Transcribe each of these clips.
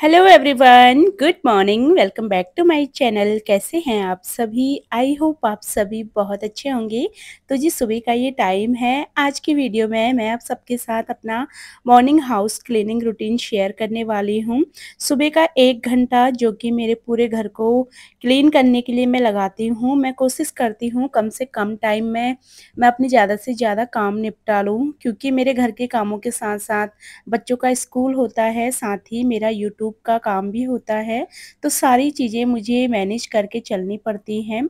Hello everyone, good morning. Welcome back to my channel. कैसे हैं आप सभी? आई होप आप सभी बहुत अच्छे होंगे। तो जी सुबह का ये टाइम है। आज की वीडियो में मैं आप सबके साथ अपना morning house cleaning routine share करने वाली हूँ। सुबह का 1 घंटा जो कि मेरे पूरे घर को क्लीन करने के लिए मैं लगाती हूँ। मैं कोशिश करती हूँ कम से कम टाइम में मैं अपनी ज़्यादा से ज़्यादा काम निपटा लूँ, क्योंकि मेरे घर के कामों के साथ साथ बच्चों का स्कूल होता है, साथ ही मेरा यूट्यूब का काम भी होता है। तो सारी चीज़ें मुझे मैनेज करके चलनी पड़ती हैं।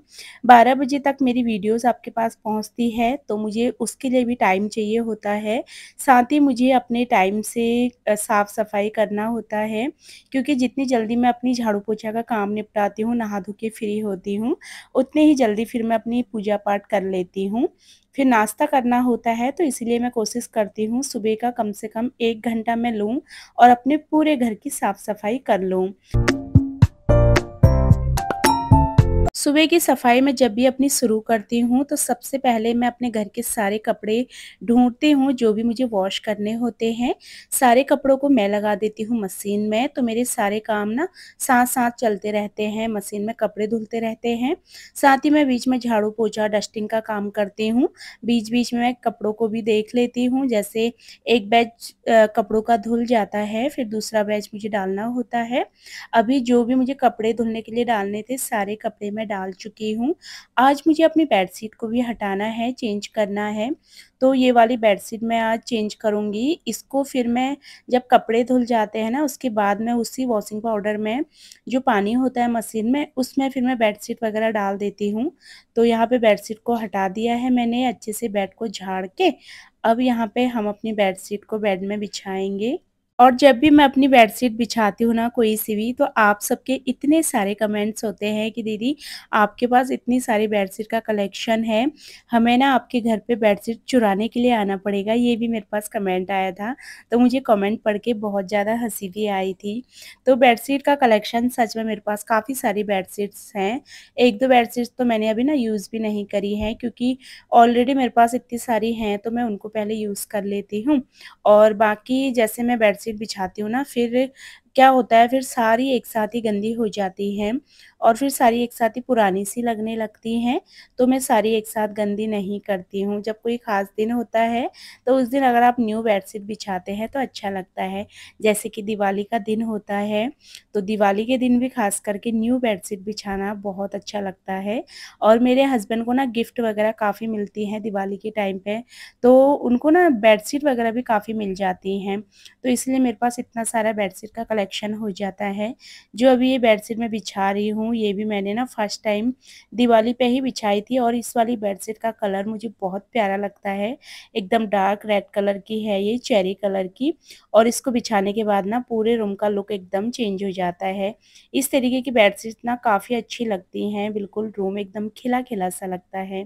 12 बजे तक मेरी वीडियोस आपके पास पहुंचती है, तो मुझे उसके लिए भी टाइम चाहिए होता है। साथ ही मुझे अपने टाइम से साफ सफाई करना होता है, क्योंकि जितनी जल्दी मैं अपनी झाड़ू पोछा का काम निपटाती हूँ, नहा धो के फ्री होती हूँ, उतने ही जल्दी फिर मैं अपनी पूजा पाठ कर लेती हूँ। फिर नाश्ता करना होता है, तो इसलिए मैं कोशिश करती हूँ सुबह का कम से कम 1 घंटा मैं लूँ और अपने पूरे घर की साफ-सफाई कर लूँ। सुबह की सफाई मैं जब भी अपनी शुरू करती हूँ, तो सबसे पहले मैं अपने घर के सारे कपड़े ढूँढती हूँ, जो भी मुझे वॉश करने होते हैं। सारे कपड़ों को मैं लगा देती हूँ मशीन में, तो मेरे सारे काम ना साथ-साथ चलते रहते हैं, मशीन में कपड़े धुलते रहते हैं। साथ ही मैं बीच में झाड़ू पोछा, डस्टिंग का काम करती हूँ। बीच-बीच में मैं कपड़ों को भी देख लेती हूँ, जैसे एक बैच कपड़ों का धुल जाता है, फिर दूसरा बैच मुझे डालना होता है। अभी जो भी मुझे कपड़े धुलने के लिए डालने थे, सारे कपड़े मैं डाल चुकी हूँ। आज मुझे अपनी बेडशीट को भी हटाना है, चेंज करना है, तो ये वाली बेडशीट मैं आज चेंज करूँगी। इसको फिर मैं जब कपड़े धुल जाते हैं ना, उसके बाद मैं उसी वॉशिंग पाउडर में जो पानी होता है मशीन में, उसमें फिर मैं बेडशीट वगैरह डाल देती हूँ। तो यहाँ पे बेडशीट को हटा दिया है मैंने अच्छे से, बेड को झाड़ के। अब यहाँ पे हम अपनी बेडशीट को बेड में बिछाएँगे। और जब भी मैं अपनी बेडशीट बिछाती हूँ ना कोई सी भी, तो आप सबके इतने सारे कमेंट्स होते हैं कि दीदी आपके पास इतनी सारी बेडशीट का कलेक्शन है, हमें ना आपके घर पे बेडशीट चुराने के लिए आना पड़ेगा। ये भी मेरे पास कमेंट आया था, तो मुझे कमेंट पढ़ के बहुत ज़्यादा हँसी भी आई थी। तो बेडशीट का कलेक्शन सच में मेरे पास काफ़ी सारी बेडशीट्स हैं। 1-2 बेडशीट्स तो मैंने अभी ना यूज़ भी नहीं करी हैं, क्योंकि ऑलरेडी मेरे पास इतनी सारी हैं, तो मैं उनको पहले यूज़ कर लेती हूँ। और बाकी जैसे मैं बेडशीट बिछाती हूँ ना, फिर क्या होता है, फिर सारी एक साथ ही गंदी हो जाती हैं और फिर सारी एक साथ ही पुरानी सी लगने लगती हैं। तो मैं सारी एक साथ गंदी नहीं करती हूँ। जब कोई ख़ास दिन होता है, तो उस दिन अगर आप न्यू बेडशीट बिछाते हैं तो अच्छा लगता है। जैसे कि दिवाली का दिन होता है, तो दिवाली के दिन भी ख़ास करके न्यू बेडशीट बिछाना बहुत अच्छा लगता है। और मेरे हस्बैंड को ना गिफ्ट वग़ैरह काफ़ी मिलती हैं दिवाली के टाइम पे, तो उनको ना बेडशीट वग़ैरह भी काफ़ी मिल जाती हैं। तो इसलिए मेरे पास इतना सारा बेडशीट का कलेक्शन हो जाता है। जो अभी ये बेडशीट मैं बिछा रही हूँ, ये भी मैंने ना फर्स्ट टाइम दिवाली पे ही बिछाई थी, और इस वाली बेडशीट का कलर मुझे बहुत प्यारा लगता है। एकदम डार्क रेड कलर की है ये, चेरी कलर की, और इसको बिछाने के बाद ना पूरे रूम का लुक एकदम चेंज हो जाता है। इस तरीके की बेडशीट ना काफ़ी अच्छी लगती हैं, बिल्कुल रूम एकदम खिला-खिला सा लगता है।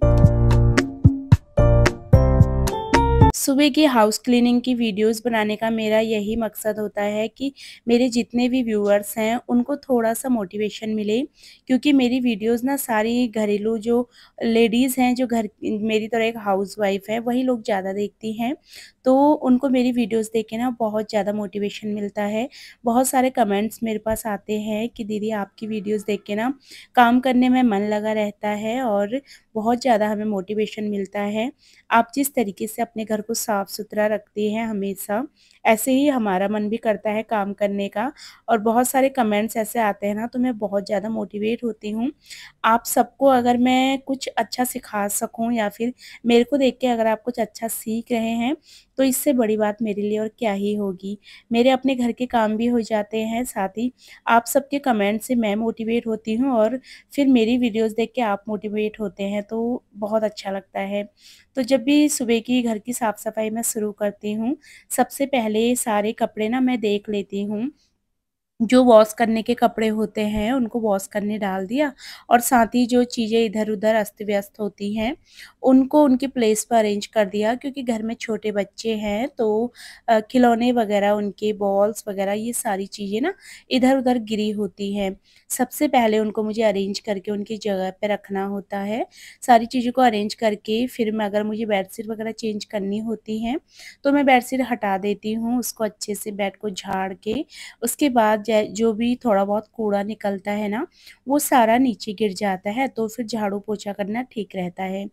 सुबह की हाउस क्लीनिंग की वीडियोस बनाने का मेरा यही मकसद होता है कि मेरे जितने भी व्यूअर्स हैं उनको थोड़ा-सा मोटिवेशन मिले, क्योंकि मेरी वीडियोस ना सारी घरेलू जो लेडीज़ हैं, जो घर मेरी तरह एक हाउसवाइफ़ है, वही लोग ज़्यादा देखती हैं। तो उनको मेरी वीडियोस देख के ना बहुत ज़्यादा मोटिवेशन मिलता है। बहुत सारे कमेंट्स मेरे पास आते हैं कि दीदी आपकी वीडियोस देख के ना काम करने में मन लगा रहता है और बहुत ज़्यादा हमें मोटिवेशन मिलता है। आप जिस तरीके से अपने घर को साफ-सुथरा रखती हैं हमेशा, ऐसे ही हमारा मन भी करता है काम करने का, और बहुत सारे कमेंट्स ऐसे आते हैं ना, तो मैं बहुत ज़्यादा मोटिवेट होती हूँ। आप सबको अगर मैं कुछ अच्छा सिखा सकूँ, या फिर मेरे को देख के अगर आप कुछ अच्छा सीख रहे हैं, तो इससे बड़ी बात मेरे लिए और क्या ही होगी। मेरे अपने घर के काम भी हो जाते हैं, साथ ही आप सबके कमेंट से मैं मोटिवेट होती हूँ, और फिर मेरी वीडियोज़ देख के आप मोटिवेट होते हैं, तो बहुत अच्छा लगता है। तो जब भी सुबह की घर की साफ-सफाई मैं शुरू करती हूँ, सबसे पहले सारे कपड़े ना मैं देख लेती हूँ। जो वॉश करने के कपड़े होते हैं, उनको वॉश करने डाल दिया, और साथ ही जो चीज़ें इधर-उधर अस्त-व्यस्त होती हैं, उनको उनकी प्लेस पर अरेंज कर दिया, क्योंकि घर में छोटे बच्चे हैं, तो खिलौने वगैरह, उनके बॉल्स वगैरह, ये सारी चीज़ें ना इधर-उधर गिरी होती हैं। सबसे पहले उनको मुझे अरेंज करके उनकी जगह पे रखना होता है। सारी चीज़ों को अरेंज करके फिर मैं, अगर मुझे बेडशीट वगैरह चेंज करनी होती हैं, तो मैं बेडशीट हटा देती हूँ, उसको अच्छे से बेड को झाड़ के। उसके बाद जो भी थोड़ा बहुत कूड़ा निकलता है ना, वो सारा नीचे गिर जाता है, तो फिर झाड़ू पोछा करना ठीक रहता है।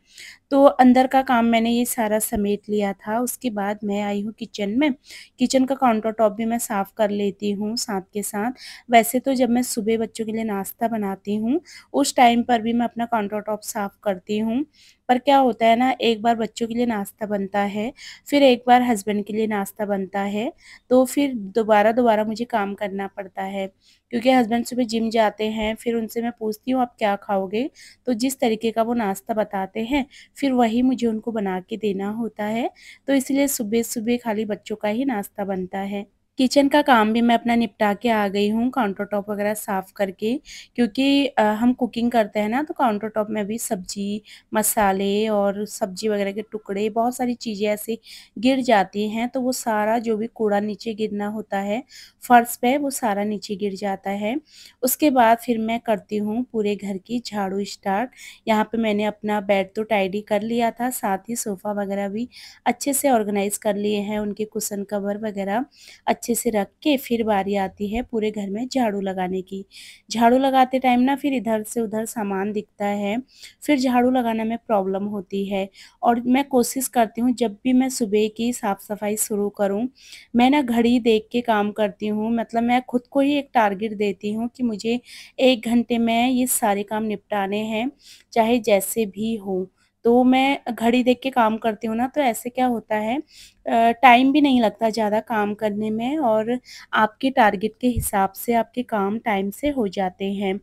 तो अंदर का काम मैंने ये सारा समेट लिया था। उसके बाद मैं आई हूँ किचन में। किचन का काउंटर टॉप भी मैं साफ़ कर लेती हूँ साथ के साथ। वैसे तो जब मैं सुबह बच्चों के लिए नाश्ता बनाती हूँ, उस टाइम पर भी मैं अपना काउंटर टॉप साफ़ करती हूँ। पर क्या होता है ना, एक बार बच्चों के लिए नाश्ता बनता है, फिर एक बार हस्बैंड के लिए नाश्ता बनता है, तो फिर दोबारा-दोबारा मुझे काम करना पड़ता है। क्योंकि हस्बैंड सुबह जिम जाते हैं, फिर उनसे मैं पूछती हूँ, "आप क्या खाओगे?" तो जिस तरीके का वो नाश्ता बताते हैं, फिर वही मुझे उनको बना के देना होता है, तो इसलिए सुबह-सुबह खाली बच्चों का ही नाश्ता बनता है। किचन का काम भी मैं अपना निपटा के आ गई हूँ, काउंटर टॉप वगैरह साफ़ करके, क्योंकि हम कुकिंग करते हैं ना, तो काउंटर टॉप में भी सब्ज़ी, मसाले और सब्ज़ी वगैरह के टुकड़े, बहुत सारी चीज़ें ऐसे गिर जाती हैं, तो वो सारा जो भी कूड़ा नीचे गिरना होता है, फर्श पे, वो सारा नीचे गिर जाता है। उसके बाद फिर मैं करती हूँ पूरे घर की झाड़ू स्टार्ट। यहाँ पे मैंने अपना बेड तो टाइडी कर लिया था, साथ ही सोफ़ा वगैरह भी अच्छे से ऑर्गनाइज़ कर लिए हैं, उनके कुशन कवर वगैरह अच्छे से रख के फिर बारी आती है पूरे घर में झाड़ू लगाने की। झाड़ू लगाते टाइम ना फिर इधर से उधर सामान दिखता है, फिर झाड़ू लगाने में प्रॉब्लम होती है और मैं कोशिश करती हूँ जब भी मैं सुबह की साफ-सफाई शुरू करूँ, मैं ना घड़ी देख के काम करती हूँ। मतलब मैं खुद को ही एक टारगेट देती हूँ कि मुझे 1 घंटे में ये सारे काम निपटाने हैं, चाहे जैसे भी हो। तो मैं घड़ी देख के काम करती हूँ ना, तो ऐसे क्या होता है, टाइम भी नहीं लगता ज़्यादा काम करने में और आपके टारगेट के हिसाब से आपके काम टाइम से हो जाते हैं।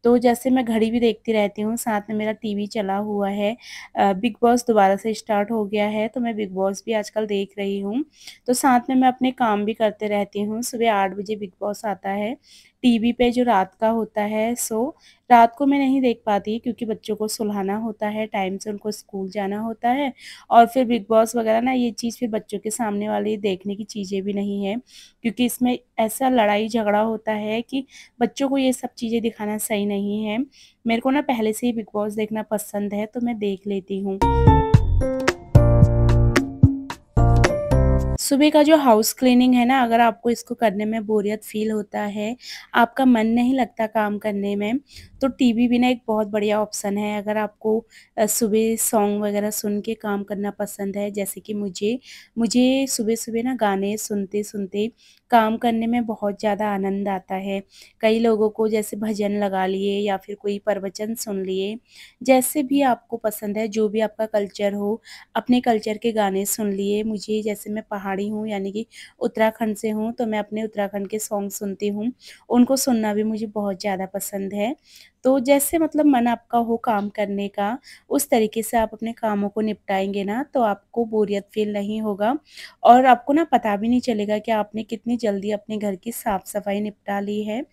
तो जैसे मैं घड़ी भी देखती रहती हूँ, साथ में मेरा टीवी चला हुआ है। बिग बॉस दोबारा से स्टार्ट हो गया है, तो मैं बिग बॉस भी आजकल देख रही हूँ। तो साथ में मैं अपने काम भी करते रहती हूँ। सुबह 8 बजे बिग बॉस आता है, टीवी पे जो रात का होता है शो, रात को मैं नहीं देख पाती क्योंकि बच्चों को सुलाना होता है, टाइम से उनको स्कूल जाना होता है और फिर बिग बॉस वगैरह ना, ये चीज़ फिर बच्चों के सामने वाली देखने की चीज़ें भी नहीं है, क्योंकि इसमें ऐसा लड़ाई झगड़ा होता है कि बच्चों को ये सब चीज़ें दिखाना सही नहीं है। मेरे को ना पहले से ही बिग बॉस देखना पसंद है, तो मैं देख लेती हूँ। सुबह का जो हाउस क्लीनिंग है ना, अगर आपको इसको करने में बोरियत फ़ील होता है, आपका मन नहीं लगता काम करने में, तो टीवी भी ना एक बहुत बढ़िया ऑप्शन है। अगर आपको सुबह सॉन्ग वगैरह सुन के काम करना पसंद है, जैसे कि मुझे सुबह-सुबह ना गाने सुनते-सुनते काम करने में बहुत ज़्यादा आनंद आता है। कई लोगों को जैसे भजन लगा लिए या फिर कोई प्रवचन सुन लिए, जैसे भी आपको पसंद है, जो भी आपका कल्चर हो, अपने कल्चर के गाने सुन लिए। मुझे जैसे मैं पहाड़ी हूँ यानी कि उत्तराखंड से हूँ, तो मैं अपने उत्तराखंड के सॉन्ग सुनती हूँ। उनको सुनना भी मुझे बहुत ज़्यादा पसंद है। तो जैसे मतलब मन आपका हो काम करने का, उस तरीके से आप अपने कामों को निपटाएँगे ना, तो आपको बोरियत फ़ील नहीं होगा और आपको ना पता भी नहीं चलेगा कि आपने कितनी जल्दी अपने घर की साफ-सफाई निपटा ली है।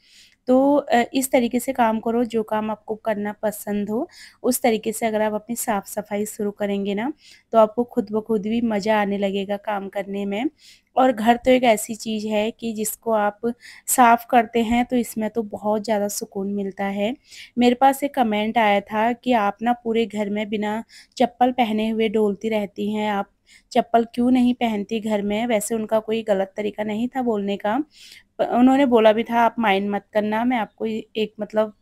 तो इस तरीके से काम करो, जो काम आपको करना पसंद हो, उस तरीके से अगर आप अपनी साफ-सफाई शुरू करेंगे ना, तो आपको खुद ब खुद भी मज़ा आने लगेगा काम करने में। और घर तो एक ऐसी चीज़ है कि जिसको आप साफ़ करते हैं, तो इसमें तो बहुत ज़्यादा सुकून मिलता है। मेरे पास एक कमेंट आया था कि आप ना पूरे घर में बिना चप्पल पहने हुए डोलती रहती हैं, आप चप्पल क्यों नहीं पहनती घर में? वैसे उनका कोई गलत तरीका नहीं था बोलने का। उन्होंने बोला भी था, आप माइंड मत करना, मैं आपको एक मतलब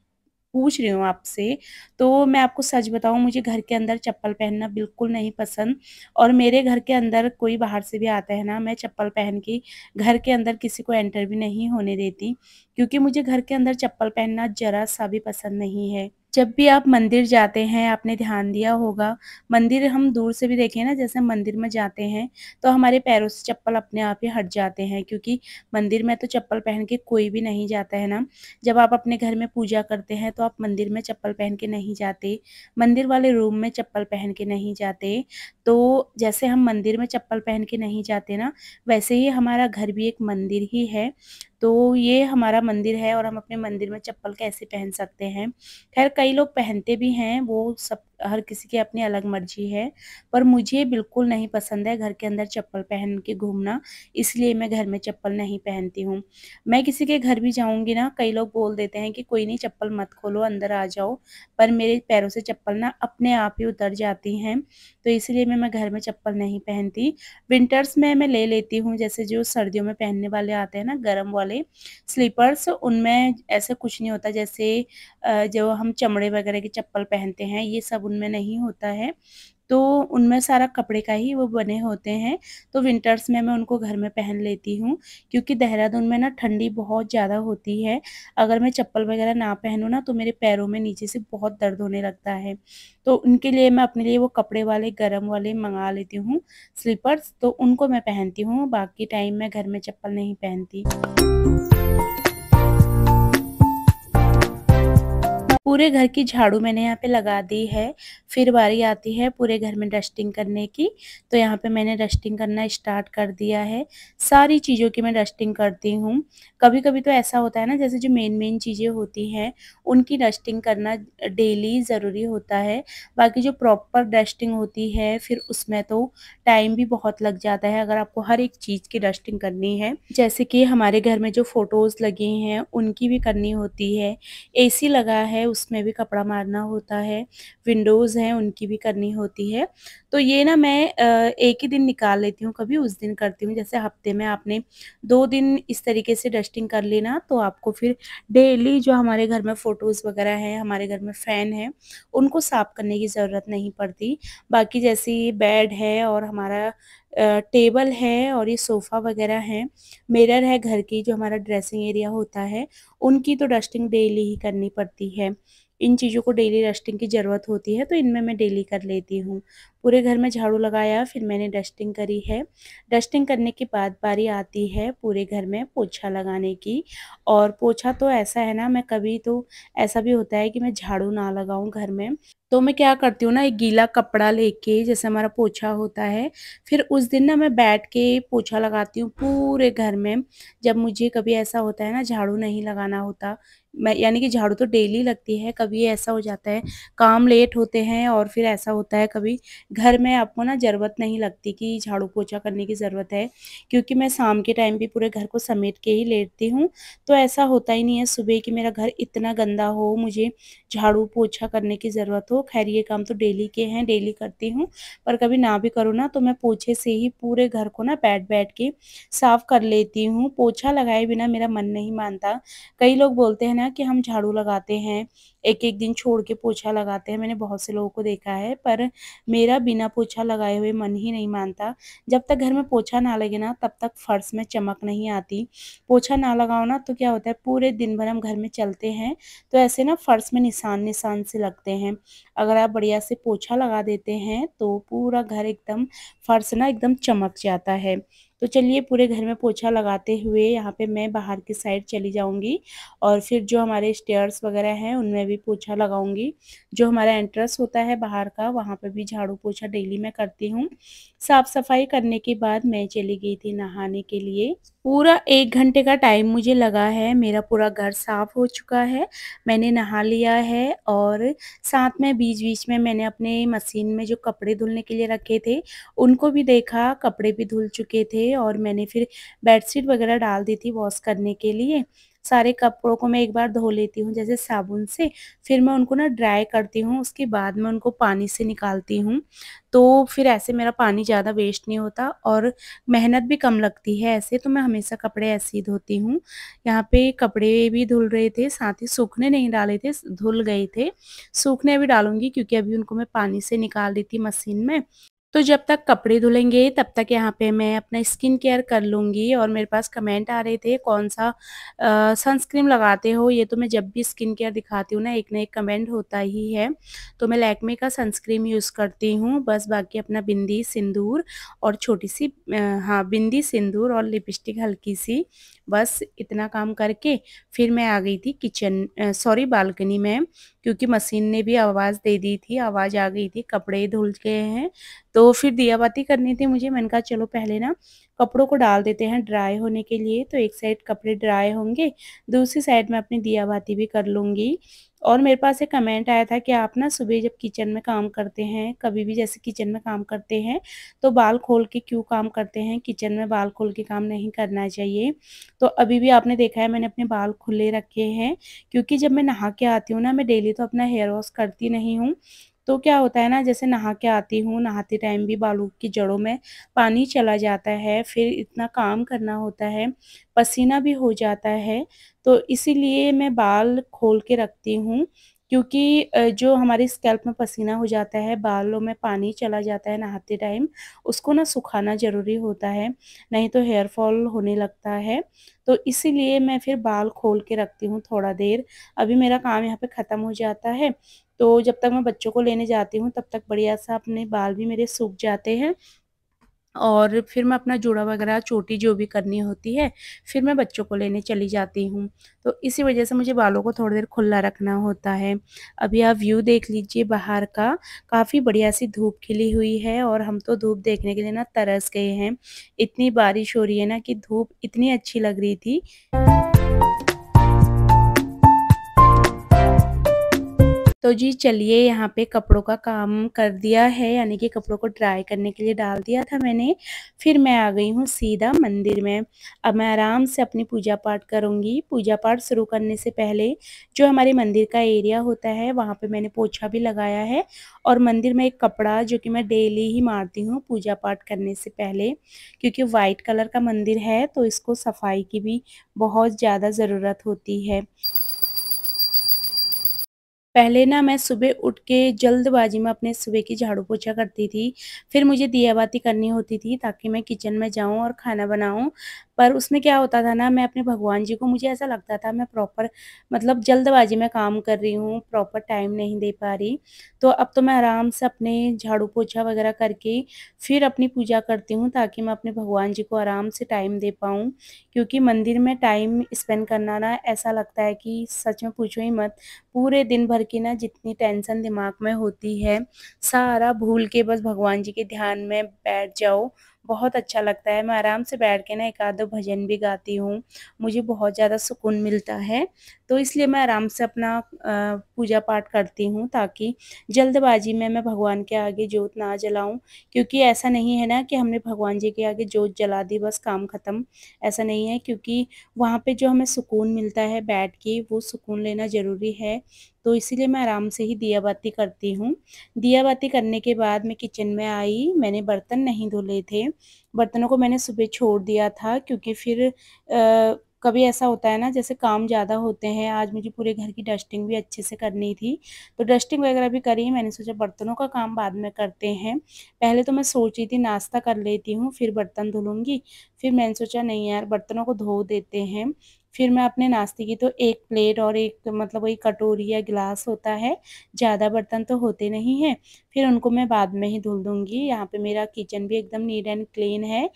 पूछ रही हूँ आपसे। तो मैं आपको सच बताऊँ, मुझे घर के अंदर चप्पल पहनना बिल्कुल नहीं पसंद और मेरे घर के अंदर कोई बाहर से भी आता है ना, मैं चप्पल पहन के घर के अंदर किसी को एंटर भी नहीं होने देती, क्योंकि मुझे घर के अंदर चप्पल पहनना ज़रा-सा भी पसंद नहीं है। जब भी आप मंदिर जाते हैं, आपने ध्यान दिया होगा, मंदिर हम दूर से भी देखें ना, जैसे मंदिर में जाते हैं, तो हमारे पैरों से चप्पल अपने आप ही हट जाते हैं, क्योंकि मंदिर में तो चप्पल पहन के कोई भी नहीं जाता है ना। जब आप अपने घर में पूजा करते हैं, तो आप मंदिर में चप्पल पहन के नहीं जाते, मंदिर वाले रूम में चप्पल पहन के नहीं जाते। तो जैसे हम मंदिर में चप्पल पहन के नहीं जाते ना, वैसे ही हमारा घर भी एक मंदिर ही है। तो ये हमारा मंदिर है और हम अपने मंदिर में चप्पल कैसे पहन सकते हैं? ख़ैर कई लोग पहनते भी हैं, वो सब हर किसी की अपनी अलग मर्ज़ी है, पर मुझे बिल्कुल नहीं पसंद है घर के अंदर चप्पल पहन के घूमना, इसलिए मैं घर में चप्पल नहीं पहनती हूँ। मैं किसी के घर भी जाऊँगी ना, कई लोग बोल देते हैं कि कोई नहीं चप्पल मत खोलो, अंदर आ जाओ, पर मेरे पैरों से चप्पल ना अपने आप ही उतर जाती हैं, तो इसलिए मैं घर में चप्पल नहीं पहनती। विंटर्स में मैं ले लेती हूँ, जैसे जो सर्दियों में पहनने वाले आते हैं ना गरम वाले स्लीपर्स, उनमें ऐसा कुछ नहीं होता, जैसे जो हम चमड़े वगैरह की चप्पल पहनते हैं, ये सब उनमें नहीं होता है। तो उनमें सारा कपड़े का ही वो बने होते हैं, तो विंटर्स में मैं उनको घर में पहन लेती हूँ, क्योंकि देहरादून में ना ठंडी बहुत ज़्यादा होती है। अगर मैं चप्पल वगैरह ना पहनूँ ना, तो मेरे पैरों में नीचे से बहुत दर्द होने लगता है। तो उनके लिए मैं अपने लिए वो कपड़े वाले गरम वाले मँगा लेती हूँ स्लीपर्स, तो उनको मैं पहनती हूँ, बाकी टाइम मैं घर में चप्पल नहीं पहनती। पूरे घर की झाड़ू मैंने यहाँ पे लगा दी है, फिर बारी आती है पूरे घर में डस्टिंग करने की, तो यहाँ पे मैंने डस्टिंग करना स्टार्ट कर दिया है। सारी चीज़ों की मैं डस्टिंग करती हूँ। कभी-कभी तो ऐसा होता है ना, जैसे जो मेन-मेन चीज़ें होती हैं, उनकी डस्टिंग करना डेली ज़रूरी होता है। बाकी जो प्रॉपर डस्टिंग होती है, फिर उसमें तो टाइम भी बहुत लग जाता है, अगर आपको हर एक चीज़ की डस्टिंग करनी है। जैसे कि हमारे घर में जो फ़ोटोज़ लगी हैं, उनकी भी करनी होती है। एसी लगा है, उसमें भी कपड़ा मारना होता है, विंडोज़ हैं उनकी भी करनी होती है। तो ये ना मैं एक ही दिन निकाल लेती हूँ, कभी उस दिन करती हूँ। जैसे हफ्ते में आपने 2 दिन इस तरीके से डस्टिंग कर ली ना, तो आपको फिर डेली जो हमारे घर में फ़ोटोज़ वगैरह हैं, हमारे घर में फ़ैन है, उनको साफ़ करने की ज़रूरत नहीं पड़ती। बाकी जैसे ये बेड है और हमारा टेबल है और ये सोफ़ा वगैरह है, मिरर है घर की, जो हमारा ड्रेसिंग एरिया होता है, उनकी तो डस्टिंग डेली ही करनी पड़ती है। इन चीज़ों को डेली डस्टिंग की ज़रूरत होती है, तो इनमें मैं डेली कर लेती हूँ। पूरे घर में झाड़ू लगाया, फिर मैंने डस्टिंग करी है। डस्टिंग करने के बाद बारी आती है पूरे घर में पोछा लगाने की, और पोछा तो ऐसा है ना, मैं कभी तो ऐसा भी होता है कि मैं झाड़ू ना लगाऊँ घर में, तो मैं क्या करती हूँ ना, एक गीला कपड़ा लेके, जैसे हमारा पोछा होता है, फिर उस दिन ना मैं बैठ के पोछा लगाती हूँ पूरे घर में। जब मुझे कभी ऐसा होता है ना झाड़ू नहीं लगाना होता, मैं यानी कि झाड़ू तो डेली लगती है, कभी ऐसा हो जाता है काम लेट होते हैं, और फिर ऐसा होता है कभी घर में आपको ना ज़रूरत नहीं लगती कि झाड़ू पोछा करने की ज़रूरत है, क्योंकि मैं शाम के टाइम भी पूरे घर को समेट के ही लेटती हूँ। तो ऐसा होता ही नहीं है सुबह कि मेरा घर इतना गंदा हो, मुझे झाड़ू पोछा करने की ज़रूरत हो। खैर ये काम तो डेली के हैं, डेली करती हूँ, पर कभी ना भी करूँ ना, तो मैं पोछे से ही पूरे घर को ना बैठ-बैठ के साफ़ कर लेती हूँ। पोछा लगाए बिना मेरा मन नहीं मानता। कई लोग बोलते हैं ना कि हम झाड़ू लगाते हैं, एक-एक दिन छोड़ के पोछा लगाते हैं, मैंने बहुत से लोगों को देखा है, पर मेरा बिना पोछा लगाए हुए मन ही नहीं मानता। जब तक घर में पोछा ना लगे ना, तब तक फर्श में चमक नहीं आती। पोछा ना लगाओ ना, तो क्या होता है, पूरे दिन भर हम घर में चलते हैं, तो ऐसे ना फर्श में निशान-निशान से लगते हैं। अगर आप बढ़िया से पोछा लगा देते हैं, तो पूरा घर एकदम, फर्श ना एकदम चमक जाता है। तो चलिए पूरे घर में पोछा लगाते हुए यहाँ पे मैं बाहर की साइड चली जाऊँगी, और फिर जो हमारे स्टेयर्स वगैरह हैं उनमें भी पोछा लगाऊँगी। जो हमारा एंट्रेंस होता है बाहर का, वहाँ पे भी झाड़ू पोछा डेली मैं करती हूँ। साफ-सफाई करने के बाद मैं चली गई थी नहाने के लिए। पूरा 1 घंटे का टाइम मुझे लगा है, मेरा पूरा घर साफ हो चुका है, मैंने नहा लिया है, और साथ में बीच-बीच में मैंने अपने मशीन में जो कपड़े धुलने के लिए रखे थे, उनको भी देखा, कपड़े भी धुल चुके थे, और मैंने फिर बेडशीट वगैरह डाल दी थी वॉश करने के लिए। सारे कपड़ों को मैं एक बार धो लेती हूँ जैसे साबुन से, फिर मैं उनको ना ड्राई करती हूँ, उसके बाद मैं उनको पानी से निकालती हूँ। तो फिर ऐसे मेरा पानी ज़्यादा वेस्ट नहीं होता, और मेहनत भी कम लगती है ऐसे, तो मैं हमेशा कपड़े ऐसे ही धोती हूँ। यहाँ पे कपड़े भी धुल रहे थे, साथ ही सूखने नहीं डाले थे, धुल गए थे। सूखने अभी डालूँगी, क्योंकि अभी उनको मैं पानी से निकाल दी थी मशीन में। तो जब तक कपड़े धुलेंगे तब तक यहाँ पे मैं अपना स्किन केयर कर लूँगी, और मेरे पास कमेंट आ रहे थे कौन-सा सनस्क्रीन लगाते हो? ये तो मैं जब भी स्किन केयर दिखाती हूँ ना, एक ना एक कमेंट होता ही है। तो मैं लैक्मे का सनस्क्रीन यूज़ करती हूँ, बस बाकी अपना बिंदी, सिंदूर और छोटी-सी हाँ, बिंदी, सिंदूर और लिपस्टिक हल्की-सी, बस इतना काम करके फिर मैं आ गई थी सॉरी बालकनी में, क्योंकि मशीन ने भी आवाज़ दे दी थी, आवाज़ आ गई थी, कपड़े धुल गए हैं। तो फिर दिया बाती करनी थी मुझे, मैंने कहा चलो पहले ना कपड़ों को डाल देते हैं ड्राई होने के लिए, तो एक साइड कपड़े ड्राई होंगे, दूसरी साइड मैं अपनी दिया बाती भी कर लूँगी। और मेरे पास एक कमेंट आया था कि आप ना सुबह जब किचन में काम करते हैं, कभी भी जैसे किचन में काम करते हैं, तो बाल खोल के क्यों काम करते हैं? किचन में बाल खोल के काम नहीं करना चाहिए। तो अभी भी आपने देखा है मैंने अपने बाल खुले रखे हैं, क्योंकि जब मैं नहा के आती हूँ ना, मैं डेली तो अपना हेयर वॉश करती नहीं हूँ। तो क्या होता है ना, जैसे नहा के आती हूँ, नहाते टाइम भी बालों की जड़ों में पानी चला जाता है, फिर इतना काम करना होता है, पसीना भी हो जाता है, तो इसीलिए मैं बाल खोल के रखती हूँ। क्योंकि जो हमारी स्कैल्प में पसीना हो जाता है, बालों में पानी चला जाता है नहाते टाइम, उसको ना सुखाना ज़रूरी होता है, नहीं तो हेयर फॉल होने लगता है। तो इसीलिए मैं फिर बाल खोल के रखती हूँ थोड़ा देर। अभी मेरा काम यहाँ पे ख़त्म हो जाता है, तो जब तक मैं बच्चों को लेने जाती हूँ, तब तक बढ़िया-सा अपने बाल भी मेरे सूख जाते हैं। और फिर मैं अपना जूड़ा वगैरह चोटी जो भी करनी होती है, फिर मैं बच्चों को लेने चली जाती हूँ। तो इसी वजह से मुझे बालों को थोड़ी देर खुला रखना होता है। अभी आप व्यू देख लीजिए बाहर का, काफ़ी बढ़िया सी धूप खिली हुई है और हम तो धूप देखने के लिए ना तरस गए हैं। इतनी बारिश हो रही है ना कि धूप इतनी अच्छी लग रही थी। तो जी चलिए, यहाँ पे कपड़ों का काम कर दिया है, यानी कि कपड़ों को ड्राई करने के लिए डाल दिया था मैंने। फिर मैं आ गई हूँ सीधा मंदिर में। अब मैं आराम से अपनी पूजा पाठ करूँगी। पूजा पाठ शुरू करने से पहले जो हमारे मंदिर का एरिया होता है, वहाँ पे मैंने पोछा भी लगाया है, और मंदिर में एक कपड़ा जो कि मैं डेली ही मारती हूँ पूजा पाठ करने से पहले, क्योंकि वाइट कलर का मंदिर है तो इसको सफाई की भी बहुत ज़्यादा ज़रूरत होती है। पहले ना मैं सुबह उठ के जल्दबाजी में अपने सुबह की झाड़ू पोछा करती थी। फिर मुझे दिया बाती करनी होती थी ताकि मैं किचन में जाऊँ और खाना बनाऊँ। पर उसमें क्या होता था ना, मैं अपने भगवान जी को, मुझे ऐसा लगता था मैं प्रॉपर मतलब जल्दबाजी में काम कर रही हूँ, प्रॉपर टाइम नहीं दे पा रही। तो अब तो मैं आराम से अपने झाड़ू पोछा वगैरह करके फिर अपनी पूजा करती हूँ, ताकि मैं अपने भगवान जी को आराम से टाइम दे पाऊँ। क्योंकि मंदिर में टाइम स्पेंड करना ना, ऐसा लगता है कि सच में पूछो ही मत। पूरे दिन भर की ना जितनी टेंशन दिमाग में होती है, सारा भूल के बस भगवान जी के ध्यान में बैठ जाओ, बहुत अच्छा लगता है। मैं आराम से बैठ के ना एक आध दो भजन भी गाती हूँ, मुझे बहुत ज़्यादा सुकून मिलता है। तो इसलिए मैं आराम से अपना पूजा पाठ करती हूँ, ताकि जल्दबाजी में मैं भगवान के आगे जोत ना जलाऊँ। क्योंकि ऐसा नहीं है ना कि हमने भगवान जी के आगे जोत जला दी बस काम ख़त्म, ऐसा नहीं है। क्योंकि वहाँ पे जो हमें सुकून मिलता है बैठ के, वो सुकून लेना ज़रूरी है। तो इसीलिए मैं आराम से ही दिया बाती करती हूँ। दिया बाती करने के बाद मैं किचन में आई, मैंने बर्तन नहीं धुले थे। बर्तनों को मैंने सुबह छोड़ दिया था, क्योंकि फिर कभी ऐसा होता है ना, जैसे काम ज़्यादा होते हैं, आज मुझे पूरे घर की डस्टिंग भी अच्छे से करनी थी। तो डस्टिंग वगैरह भी करी, मैंने सोचा बर्तनों का काम बाद में करते हैं। पहले तो मैं सोच रही थी नाश्ता कर लेती हूँ, फिर बर्तन धुलूँगी। फिर मैंने सोचा नहीं यार, बर्तनों को धो देते हैं। फिर मैं अपने नाश्ते की तो एक प्लेट और एक मतलब वही कटोरी या गिलास होता है, ज़्यादा बर्तन तो होते नहीं हैं, फिर उनको मैं बाद में ही धुल दूँगी। यहाँ पे मेरा किचन भी एकदम नीट एंड क्लीन है,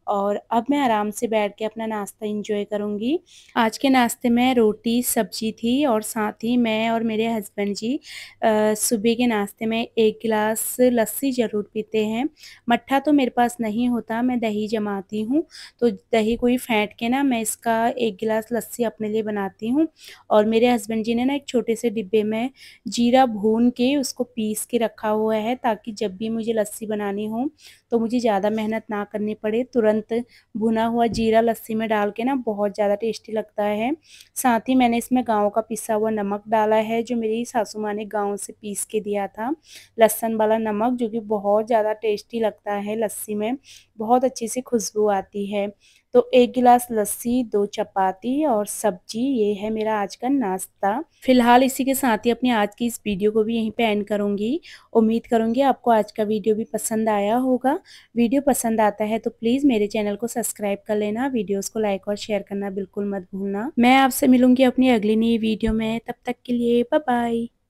और अब मैं आराम से बैठ के अपना नाश्ता एंजॉय करूँगी। आज के नाश्ते में रोटी, सब्जी थी, और साथ ही मैं और मेरे हस्बैंड जी सुबह के नाश्ते में 1 गिलास लस्सी ज़रूर पीते हैं। मट्ठा तो मेरे पास नहीं होता, मैं दही जमाती हूँ, तो दही को ही फेंट के ना मैं इसका 1 गिलास लस्सी अपने लिए बनाती हूँ। और मेरे हस्बैंड जी ने ना एक छोटे से डिब्बे में जीरा भून के उसको पीस के रखा हुआ है, ताकि जब भी मुझे लस्सी बनानी हो तो मुझे ज़्यादा मेहनत ना करनी पड़े। तुरंत भुना हुआ जीरा लस्सी में डाल के ना बहुत ज़्यादा टेस्टी लगता है। साथ ही मैंने इसमें गाँव का पिसा हुआ नमक डाला है, जो मेरी सासू माँ ने गाँव से पीस के दिया था, लहसुन वाला नमक, जो कि बहुत ज़्यादा टेस्टी लगता है लस्सी में, बहुत अच्छी सी खुशबू आती है। तो 1 गिलास लस्सी, 2 चपाती और सब्जी, ये है मेरा आज का नाश्ता। फिलहाल इसी के साथ ही अपनी आज की इस वीडियो को भी यहीं पे एंड करूँगी। उम्मीद करूँगी आपको आज का वीडियो भी पसंद आया होगा। वीडियो पसंद आता है तो प्लीज़ मेरे चैनल को सब्सक्राइब कर लेना, वीडियोस को लाइक और शेयर करना बिल्कुल मत भूलना। मैं आपसे मिलूँगी अपनी अगली नई वीडियो में, तब तक के लिए बाय बाय।